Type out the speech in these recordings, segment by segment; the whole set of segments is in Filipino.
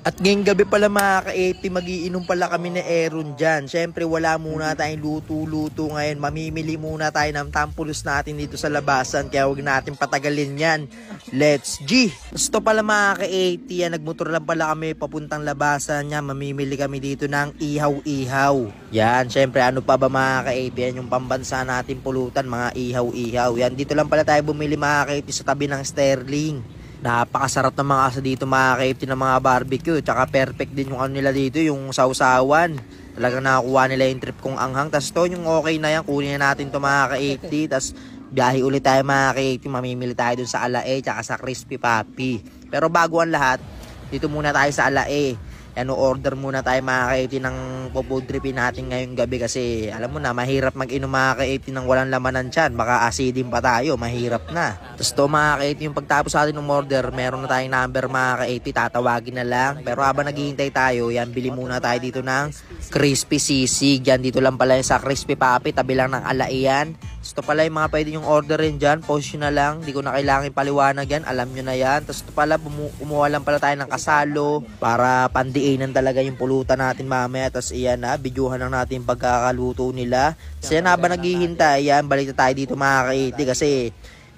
At ngayong gabi pala mga ka-80, magiinom pala kami na Aeron dyan. Siyempre wala muna tayong luto-luto ngayon. Mamimili muna tayo ng tampulos natin dito sa labasan. Kaya huwag natin patagalin yan. Let's G! Gusto pala mga ka-80, nagmotor lang pala kami papuntang labasan niya. Mamimili kami dito ng ihaw-ihaw. Yan, siyempre ano pa ba mga ka-80? Yan yung pambansa natin pulutan, mga ihaw-ihaw. Yan, dito lang pala tayo bumili mga ka-80 sa tabi ng Sterling. Napakasarap ng mga asa dito mga ka-80 ng mga barbecue. Tsaka perfect din yung ano nila dito, yung sausawan. Talagang nakakuha nila yung trip kong anghang. Tapos to yung okay na yan, kunin na natin to mga ka-80. Tapos biyahe ulit tayo mga ka-80. Mamimili tayo dun sa Alae tsaka sa Crispy Papi. Pero bago ang lahat, dito muna tayo sa Alae. Ano, order muna tayo mga ka-80 ng food tripin natin ngayong gabi kasi alam mo na, mahirap mag-inom mga ka-80 ng walang lamanan tiyan. Baka acidin pa tayo, mahirap na. Tapos to mga ka-80, yung pagtapos sa atin ng order, meron na tayong number mga ka-80, tatawagin na lang. Pero habang naghihintay tayo, yan, bili muna tayo dito ng Crispy Sisig. Yan, dito lang pala sa Crispy Papi, tabi lang ng Alae yan. Ito pala yung mga pwede yung order rin dyan. Post nyo na lang. Hindi ko na kailangan paliwanag yan. Alam nyo na yan. Tapos ito pala, kumuha lang pala tayo ng kasalo para pandiinan talaga yung pulutan natin mamaya. Tapos iyan na, videohan lang natin yung pagkakaluto nila. Kasi yan, habang naghihintay, yan, balik na tayo dito mga ka-80 kasi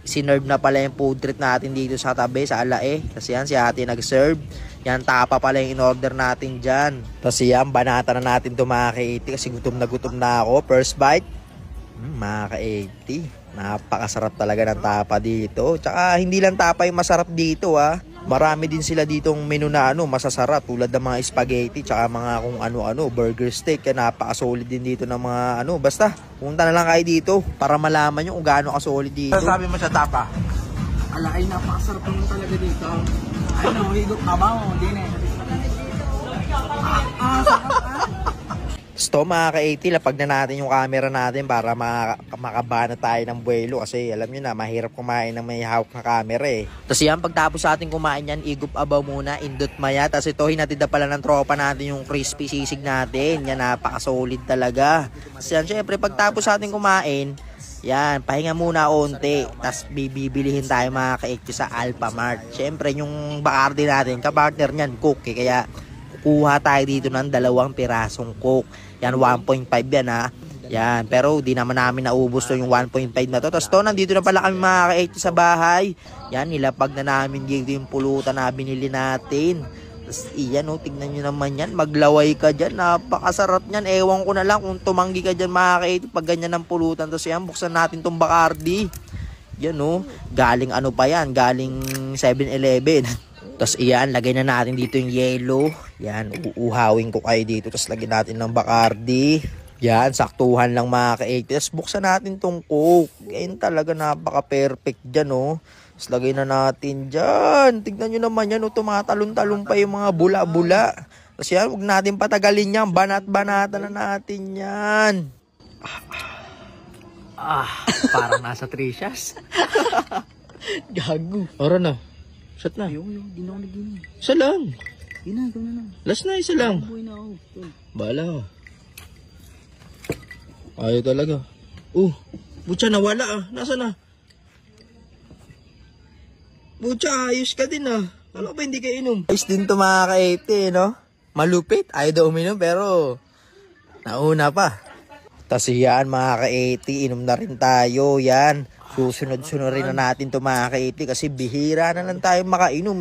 sinerve na pala yung food trip natin dito sa tabi, sa Alae. Kasi yan, si ate nag-serve. Yan, tapa pala yung in-order natin dyan. Tapos yan, banata na natin ito mga ka-80 kasi gutom na ako. First bite. Mga ka-80, napakasarap talaga ng tapa dito. Tsaka hindi lang tapa yung masarap dito Marami din sila ditong menu na masasarap tulad ng mga spaghetti tsaka mga kung ano-ano, burger steak. Kaya napakasolid din dito ng mga basta punta na lang kayo dito para malaman nyo kung gaano kasolid dito. Sabi mo sa tapa? Ay, napakasarap naman talaga dito. Higop abaw, din So mga ka-80, lapag na natin yung camera natin para makabana tayo ng buwelo kasi alam nyo na, mahirap kumain ng may hawak na camera Tapos yan, pagtapos sa ating kumain yan, igop abaw muna, indot maya. Tapos ito, hinatid na pala ng tropa natin yung crispy sisig natin. Yan, napakasolid talaga. Tapos yan, syempre, pagtapos sa ating kumain, yan, pahinga muna onti. Tapos bibilihin tayo mga ka-80 sa Alphamart. Syempre, yung Bacardi natin, kapartner niyan, Coke. Kaya kuha tayo dito ng 2 pirasong Coke. Yan, 1.5 yan Yan, pero di naman namin naubos to yung 1.5 na to. Tapos to, nandito na pala kami mga ka-80 sa bahay. Yan, nilapag na namin dito yung pulutan na binili natin. Tapos iyan tignan nyo naman yan. Maglaway ka dyan, napakasarap nyan. Ewan ko na lang kung tumanggi ka dyan mga ka-80 pag ganyan ng pulutan. Tapos yan, buksan natin tong Bacardi. Yan galing ano pa yan, galing 7-Eleven. Tapos iyan, lagay na natin dito yung yellow. Yan, uuhawin ko kayo dito. Tapos lagyan natin ng Bacardi. Yan, saktuhan lang mga ka-80. Tapos buksan natin tong Coke. Yan talaga napaka-perfect dyan Tapos lagay na natin dyan. Tignan nyo naman yan tumatalon-talon pa yung mga bula-bula. Tapos yan, huwag natin patagalin yan. Banat-banata na natin yan. Parang nasa Tricias. Gago. Ora na. Shot na. Di na ako nag-inom. Isa lang. Ikaw na lang. Last na, isa lang. Buhay na ako. Bala ka. Ayaw talaga. Butya, nawala Nasaan na? Butya, ayos ka din Ano ba hindi ka inom? Ayos din to mga ka-80, Malupit. Ayaw daw uminom pero nauna pa. Tas yan mga ka-80, inom na rin tayo. Yan. Susunod-sunod rin na natin to mga ka-80 kasi bihira na lang tayo makainom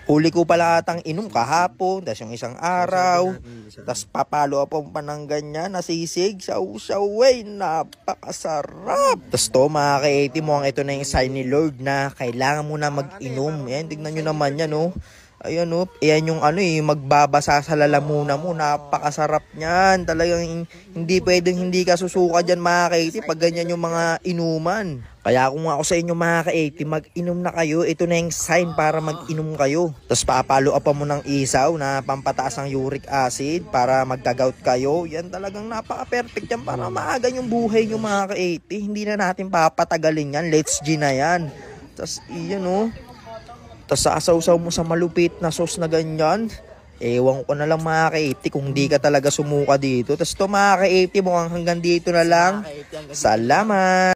Huli ko pala atang inom kahapon, tas yung isang araw, tas papalo pa ng ganyan, nasisig, saw-saw, napakasarap. Tas to mga ka-80, mukhang ito na yung sign ni Lord na kailangan mo na mag-inom. Yan, tignan nyo naman yan Ayan ayan yung magbabasa sa lalamunan mo, napakasarap niyan. Talagang hindi pwedeng hindi ka susuka dyan mga ka-80 pag ganyan yung mga inuman. Kaya kung ako sa inyo mga ka-80, mag-inom na kayo. Ito na yung sign para mag-inom kayo. Tapos papalo pa mo ng isaw na pampataas ng uric acid para magka-gout kayo. Yan talagang napaka-perfect yan para maaga yung buhay nyo mga ka-80. Hindi na natin papatagalin yan. Let's G na yan. Tapos iyan Tapos sasaw-saw mo sa malupit na sauce na ganyan. Ewan ko na lang mga ka-80 kung di ka talaga sumuka dito. Tapos to mga ka-80 mukhang hanggang dito na lang. Salamat!